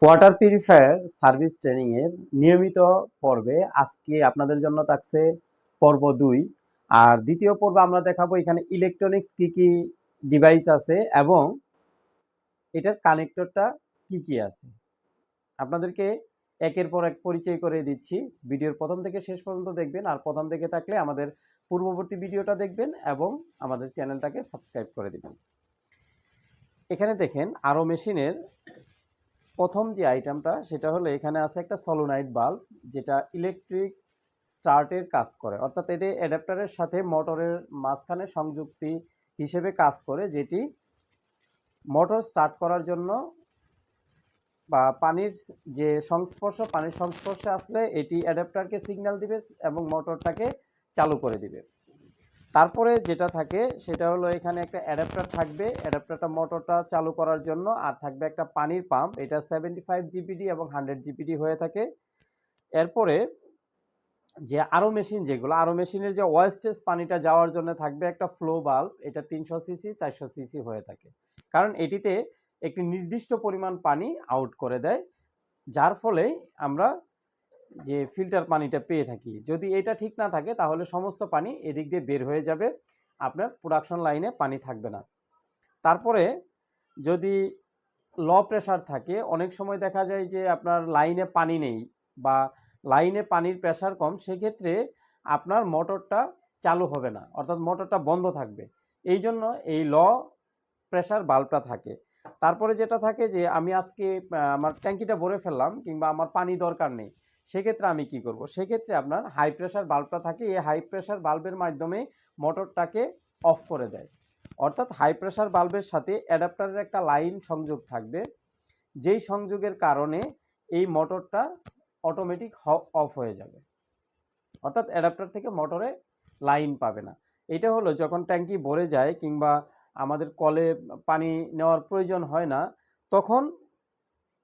Water purifier service training এর নিয়মিত পর্বে আজকে আপনাদের জন্য থাকছে পর্ব 2। আর দ্বিতীয় পর্বে আমরা দেখাবো এখানে ইলেকট্রনিক্স কি কি ডিভাইস আছে এবং এটার কানেক্টরটা কি কি আছে। আপনাদেরকে একের পর এক পরিচয় করে দিচ্ছি। ভিডিওর প্রথম থেকে শেষ পর্যন্ত দেখবেন, আর প্রথম থেকে থাকলে আমাদের পূর্ববর্তী ভিডিওটা দেখবেন এবং আমাদের চ্যানেলটাকে সাবস্ক্রাইব করে দিবেন। এখানে দেখেন আরও মেশিনের প্রথম যে আইটেমটা সেটা হলো এখানে আছে একটা সলোনয়েড বাল্ব, যেটা ইলেকট্রিক স্টার্টের কাজ করে, অর্থাৎ এটি অ্যাডাপ্টারের সাথে মোটরের মাঝখানে সংযুক্তি হিসেবে কাজ করে, যেটি মোটর স্টার্ট করার জন্য বা পানির পানির সংস্পর্শে আসলে এটি অ্যাডাপ্টারকে সিগন্যাল দিবে এবং মোটরটাকে চালু করে দিবে। তারপরে যেটা থাকে সেটা হলো এখানে একটা অ্যাডাপ্টার থাকবে, অ্যাডাপ্টারটা মোটরটা চালু করার জন্য, আর থাকবে একটা পানির পাম্প, এটা 75 জিপিডি এবং 100 জিপিডি হয়ে থাকে। এরপরে যে আরও মেশিন, আরও মেশিনের যে ওয়েস্টেজ পানিটা যাওয়ার জন্য থাকবে একটা ফ্লো বাল্ব, এটা 300 সিসি 400 সিসি হয়ে থাকে, কারণ এটিতে একটি নির্দিষ্ট পরিমাণ পানি আউট করে দেয়, যার ফলে আমরা যে ফিল্টার পানিটা পেয়ে থাকি। যদি এটা ঠিক না থাকে তাহলে সমস্ত পানি এদিক দিয়ে বের হয়ে যাবে, আপনার প্রোডাকশন লাইনে পানি থাকবে না। তারপরে যদি লো প্রেশার থাকে, অনেক সময় দেখা যায় যে আপনার লাইনে পানি নেই বা লাইনে পানির প্রেশার কম, সেক্ষেত্রে আপনার মোটরটা চালু হবে না, অর্থাৎ মোটরটা বন্ধ থাকবে। এই জন্য এই লো প্রেশার বাল্বটা থাকে। তারপরে যেটা থাকে যে আমি আজকে আমার ট্যাঙ্কিটা ভরে ফেললাম কিংবা আমার পানি দরকার নেই, সেক্ষেত্রে আমি কি করব? সেক্ষেত্রে আপনার হাই প্রেশার বাল্বটা থাকে, এই হাই প্রেশার বাল্বের মাধ্যমে মোটরটাকে অফ করে দেয়। অর্থাৎ হাই প্রেশার বাল্বের সাথে অ্যাডাপ্টারের একটা লাইন সংযোগ থাকবে, যেই সংযোগের কারণে এই মোটরটা অটোমেটিক অফ হয়ে যাবে, অর্থাৎ অ্যাডাপ্টার থেকে মোটরে লাইন পাবে না। এটা হলো যখন ট্যাঙ্কি ভরে যায় কিংবা আমাদের কলে পানি নেওয়ার প্রয়োজন হয় না, তখন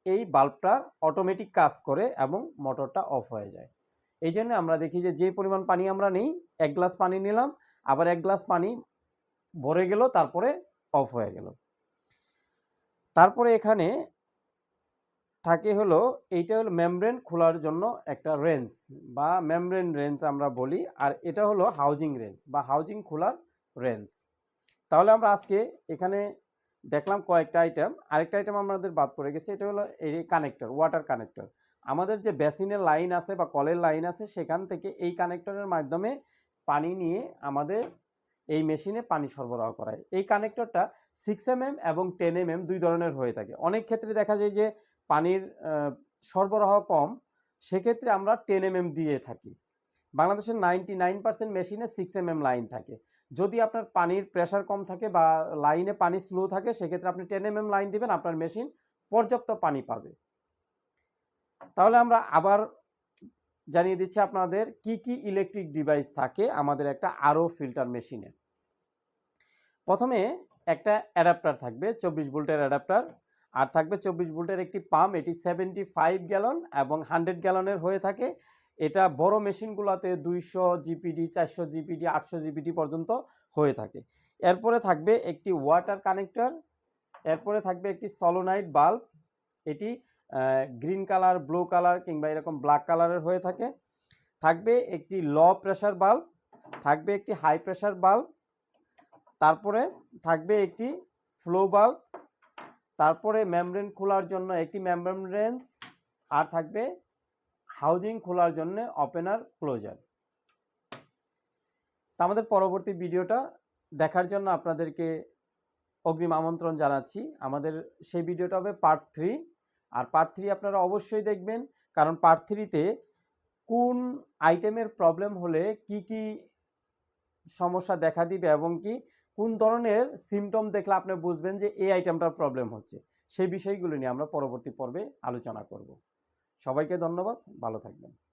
এই বাল্বটা অটোমেটিক কাজ করে এবং মোটরটা অফ হয়ে যায়। এই জন্য আমরা দেখি যে পরিমাণ পানি আমরা নিই, 1 গ্লাস পানি নিলাম, আবার 1 গ্লাস পানি ভরে গেল, তারপরে অফ হয়ে গেল। তারপরে এখানে থাকে হলো এইটা হলো মেমব্রেন খোলার জন্য একটা রেঞ্জ বা মেমব্রেন রেঞ্জ আমরা বলি, আর এটা হলো হাউজিং রেঞ্জ বা হাউজিং খোলার রেঞ্জ। তাহলে আমরা আজকে এখানে দেখলাম কয়েকটা আইটেম, আরেকটা আইটেম আমাদের বাদ পড়ে গেছে, এটা হলো এই কানেক্টর, ওয়াটার কানেক্টর। আমাদের যে বেসিনের লাইন আছে বা কলের লাইন আছে, সেখান থেকে এই কানেক্টরের মাধ্যমে পানি নিয়ে আমাদের এই মেশিনে পানি সরবরাহ করায়। এই কানেক্টরটা 6 mm এবং 10 mm দুই ধরনের হয়ে থাকে। অনেক ক্ষেত্রে দেখা যায় যে পানির সরবরাহ কম, সেক্ষেত্রে আমরা 10 mm দিয়ে থাকি। বাংলাদেশের 99% মেশিনে 6 mm লাইন থাকে। যদি আপনার পানির প্রেশার কম থাকে বা লাইনে পানি স্লো থাকে, সেক্ষেত্রে আপনি 10 mm লাইন দিবেন, আপনার মেশিন পর্যাপ্ত পানি পাবে। তাহলে আমরা আবার জানিয়ে দিচ্ছি আপনাদের কি কি ইলেকট্রিক ডিভাইস থাকে আমাদের একটা আরও ফিল্টার মেশিনে। প্রথমে একটা অ্যাডাপ্টার থাকবে, 24 ভোল্টের অ্যাডাপ্টার, আর থাকবে 24 ভোল্টের একটি পাম্প, এটি 75 গ্যালন এবং 100 গ্যালনের হয়ে থাকে। এটা বড় মেশিনগুলোতে 200 জিপিডি 400 জিপিডি 800 জিপিডি পর্যন্ত হয়ে থাকে। এরপরে থাকবে একটি ওয়াটার কানেক্টর, এরপরে থাকবে একটি সলোনয়েড বাল্ব, এটি গ্রিন কালার, ব্লু কালার কিংবা এরকম ব্ল্যাক কালারের হয়ে থাকে। থাকবে একটি লো প্রেশার বাল্ব, থাকবে একটি হাই প্রেশার বাল্ব, তারপরে থাকবে একটি ফ্লো বাল্ব, তারপরে মেমব্রেন খোলার জন্য একটি মেমব্রেন রেঞ্জ, আর থাকবে হাউজিং খোলার জন্য ওপেনার ক্লোজার। তা আমাদের পরবর্তী ভিডিওটা দেখার জন্য আপনাদেরকে অগ্রিম আমন্ত্রণ জানাচ্ছি। আমাদের সেই ভিডিওটা হবে পার্ট 3, আর পার্ট 3 আপনারা অবশ্যই দেখবেন, কারণ পার্ট 3তে কোন আইটেমের প্রবলেম হলে কি কি সমস্যা দেখা দিবে এবং কি কোন ধরনের সিমটম দেখলে আপনি বুঝবেন যে এই আইটেমটার প্রবলেম হচ্ছে, সেই বিষয়গুলো নিয়ে আমরা পরবর্তী পর্বে আলোচনা করব। সবাইকে ধন্যবাদ, ভালো থাকবেন।